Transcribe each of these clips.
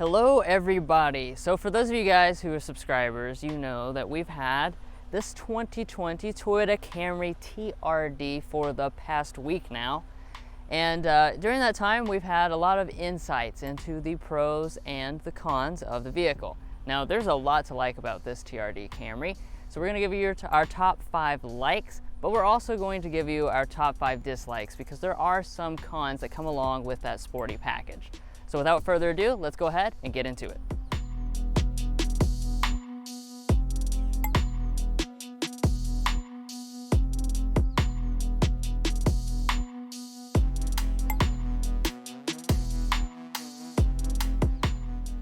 Hello everybody. So for those of you guys who are subscribers, you know that we've had this 2020 Toyota Camry TRD for the past week now. And during that time, we've had a lot of insights into the pros and the cons of the vehicle. Now, there's a lot to like about this TRD Camry. So we're gonna give you our top 5 likes, but we're also going to give you our top 5 dislikes because there are some cons that come along with that sporty package. So without further ado, let's go ahead and get into it.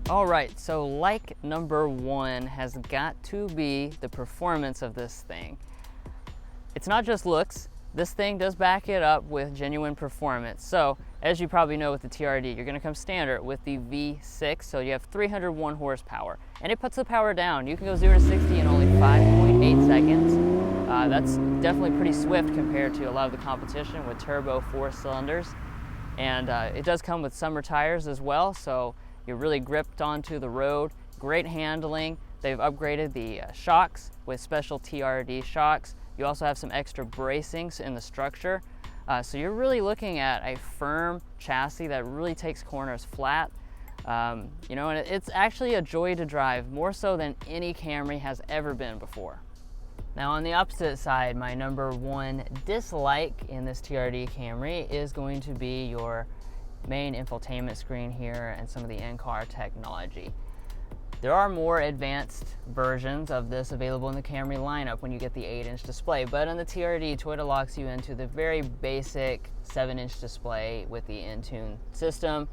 All right, so like number 1 has got to be the performance of this thing. It's not just looks. This thing does back it up with genuine performance. So, as you probably know with the TRD, you're gonna come standard with the V6, so you have 301 horsepower. And it puts the power down. You can go 0 to 60 in only 5.8 seconds. That's definitely pretty swift compared to a lot of the competition with turbo 4 cylinders. And it does come with summer tires as well, so you're really gripped onto the road. Great handling. They've upgraded the shocks with special TRD shocks. You also have some extra bracings in the structure. So you're really looking at a firm chassis that really takes corners flat. You know, and it's actually a joy to drive, more so than any Camry has ever been before. Now on the opposite side, my number 1 dislike in this TRD Camry is going to be your main infotainment screen here and some of the in-car technology. There are more advanced versions of this available in the Camry lineup when you get the 8-inch display, but on the TRD, Toyota locks you into the very basic 7-inch display with the Intune system.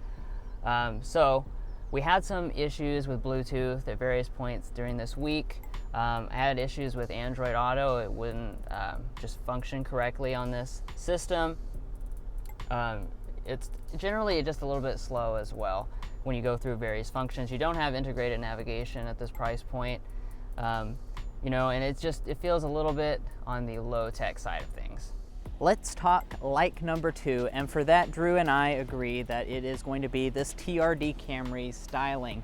So we had some issues with Bluetooth at various points during this week. I had issues with Android Auto. It wouldn't just function correctly on this system. It's generally just a little bit slow as well when you go through various functions. You don't have integrated navigation at this price point, you know, and it feels a little bit on the low tech side of things. Let's talk like number 2, and for that, Drew and I agree that it is going to be this TRD Camry styling,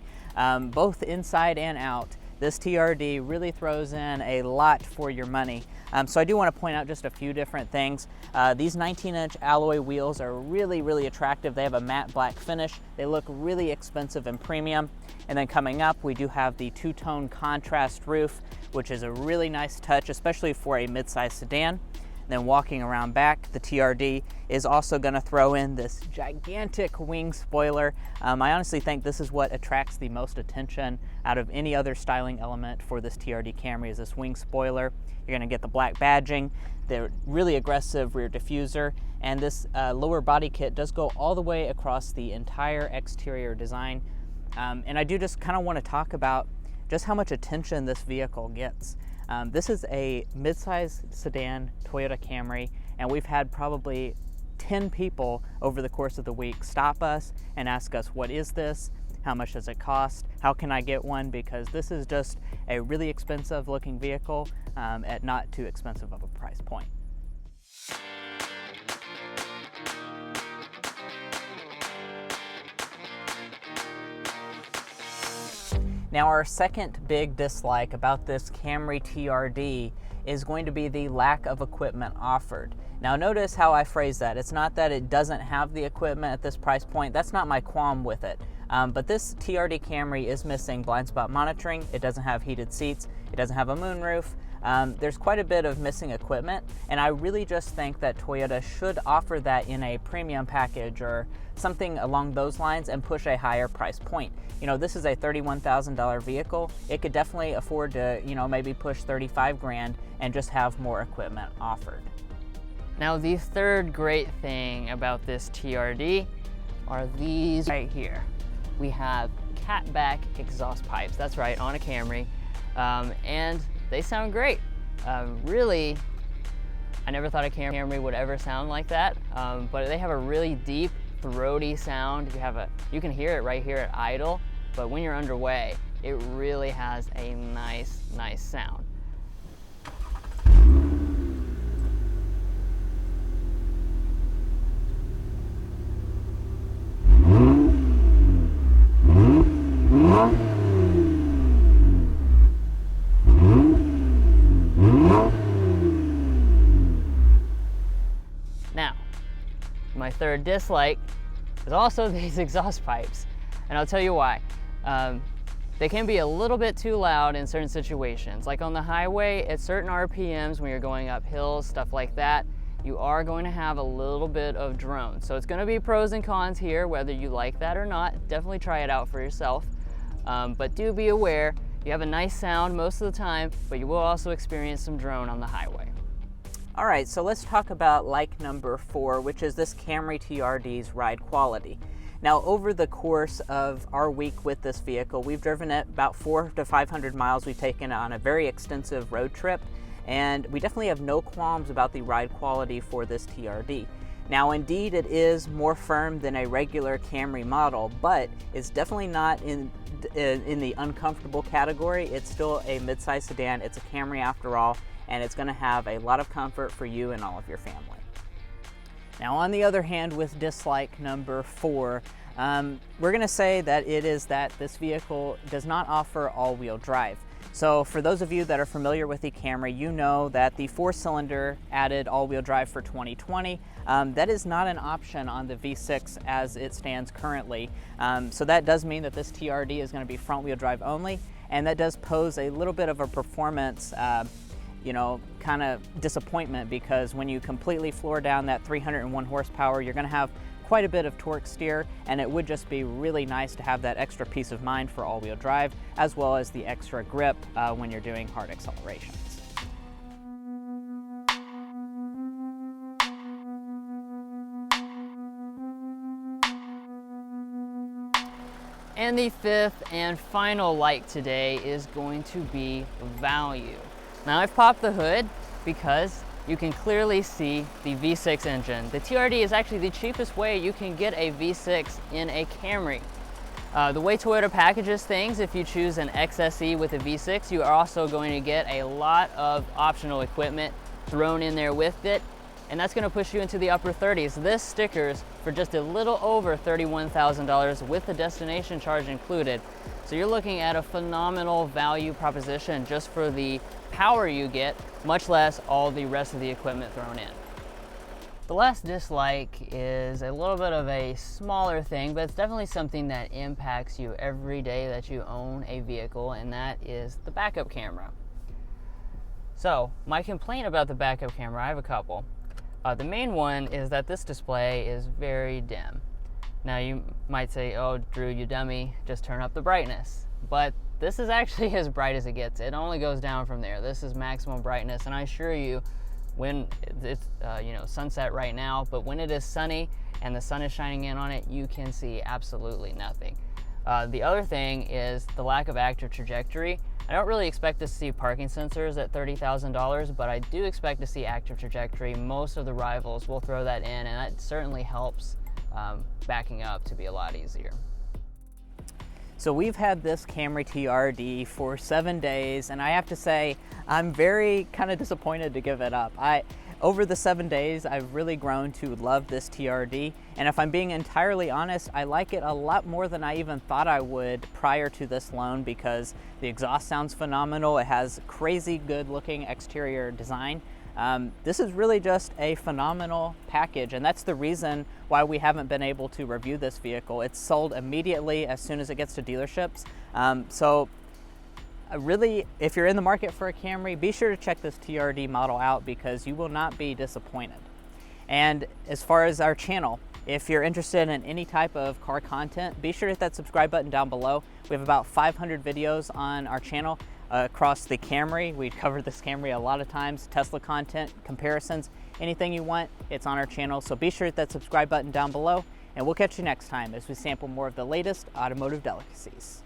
both inside and out. This TRD really throws in a lot for your money. So I do want to point out just a few different things. These 19-inch alloy wheels are really attractive. They have a matte black finish. They look really expensive and premium. And then coming up, we do have the 2-tone contrast roof, which is a really nice touch, especially for a mid-size sedan. Then walking around back, the TRD is also going to throw in this gigantic wing spoiler. I honestly think this is what attracts the most attention out of any other styling element for this TRD Camry is this wing spoiler. You're going to get the black badging, the really aggressive rear diffuser, and this lower body kit does go all the way across the entire exterior design. And I do just kind of want to talk about just how much attention this vehicle gets. This is a mid-size sedan Toyota Camry, and we've had probably 10 people over the course of the week stop us and ask us, what is this? How much does it cost? How can I get one? Because this is just a really expensive looking vehicle at not too expensive of a price point. Now our second big dislike about this Camry TRD is going to be the lack of equipment offered. Now notice how I phrase that. It's not that it doesn't have the equipment at this price point. That's not my qualm with it. But this TRD Camry is missing blind spot monitoring. It doesn't have heated seats. It doesn't have a moonroof. There's quite a bit of missing equipment, and I really just think that Toyota should offer that in a premium package or something along those lines and push a higher price point. You know, this is a $31,000 vehicle. It could definitely afford to, you know, maybe push 35 grand and just have more equipment offered. Now the third great thing about this TRD are these right here. We have catback exhaust pipes. That's right, on a Camry, and they sound great. Really, I never thought a Camry would ever sound like that, but they have a really deep, throaty sound. You can hear it right here at idle, but when you're underway, it really has a nice sound. or dislike is also these exhaust pipes. And I'll tell you why. They can be a little bit too loud in certain situations. Like on the highway, at certain RPMs, when you're going up hills, stuff like that, you are going to have a little bit of drone. So it's going to be pros and cons here, whether you like that or not. Definitely try it out for yourself. But do be aware, you have a nice sound most of the time, but you will also experience some drone on the highway. All right, so let's talk about like number 4, which is this Camry TRD's ride quality. Now, over the course of our week with this vehicle, we've driven it about 400 to 500 miles. We've taken it on a very extensive road trip, and we definitely have no qualms about the ride quality for this TRD. Now, indeed, it is more firm than a regular Camry model, but it's definitely not in the uncomfortable category. It's still a midsize sedan. It's a Camry after all, and it's going to have a lot of comfort for you and all of your family. Now, on the other hand, with dislike number 4, we're going to say that it is that this vehicle does not offer all-wheel drive. So for those of you that are familiar with the Camry, you know that the 4-cylinder added all-wheel drive for 2020, that is not an option on the V6 as it stands currently. So that does mean that this TRD is going to be front-wheel drive only, and that does pose a little bit of a performance kind of disappointment, because when you completely floor down that 301 horsepower, you're going to have quite a bit of torque steer, and it would just be really nice to have that extra peace of mind for all-wheel drive, as well as the extra grip when you're doing hard accelerations. And the 5th and final like today is going to be value. Now, I've popped the hood because you can clearly see the V6 engine. The TRD is actually the cheapest way you can get a V6 in a Camry. The way Toyota packages things, if you choose an XSE with a V6, you are also going to get a lot of optional equipment thrown in there with it, and that's going to push you into the upper 30s. This stickers for just a little over $31,000 with the destination charge included. So you're looking at a phenomenal value proposition just for the power you get, much less all the rest of the equipment thrown in. The last dislike is a little bit of a smaller thing, but it's definitely something that impacts you every day that you own a vehicle, and that is the backup camera. So my complaint about the backup camera, I have a couple. The main one is that this display is very dim. Now you might say, oh Drew, you dummy, just turn up the brightness. But this is actually as bright as it gets. It only goes down from there. This is maximum brightness, and I assure you, when it's sunset right now, but when it is sunny and the sun is shining in on it, you can see absolutely nothing. The other thing is the lack of active trajectory. I don't really expect to see parking sensors at $30,000, but I do expect to see active trajectory. Most of the rivals will throw that in, and that certainly helps backing up to be a lot easier. So we've had this Camry TRD for 7 days, and I have to say I'm very kind of disappointed to give it up. Over the 7 days, I've really grown to love this TRD, and if I'm being entirely honest, I like it a lot more than I even thought I would prior to this loan, because the exhaust sounds phenomenal. It has crazy good looking exterior design. This is really just a phenomenal package, and that's the reason why we haven't been able to review this vehicle. It's sold immediately as soon as it gets to dealerships. Really, if you're in the market for a Camry, be sure to check this TRD model out, because you will not be disappointed. And as far as our channel, if you're interested in any type of car content, be sure to hit that subscribe button down below. We have about 500 videos on our channel across the Camry. We've covered this Camry a lot of times. Tesla content, comparisons, anything you want, it's on our channel. So be sure to hit that subscribe button down below, and we'll catch you next time as we sample more of the latest automotive delicacies.